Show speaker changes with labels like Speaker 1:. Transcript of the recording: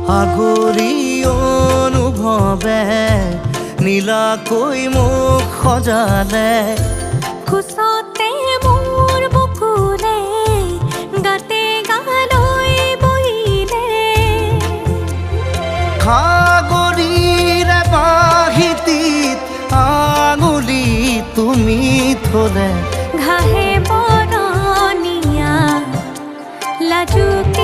Speaker 1: আগৰি অনুভৱে নীলাকৈ মোক সজালে
Speaker 2: কোচতে মোৰ বুকুৰে গাতে গালৈ বহিলে
Speaker 1: সাগৰীৰে বাহিতিত আঙুলি তুমি থলে
Speaker 2: ঘাহে বৰণীয়া লাজুক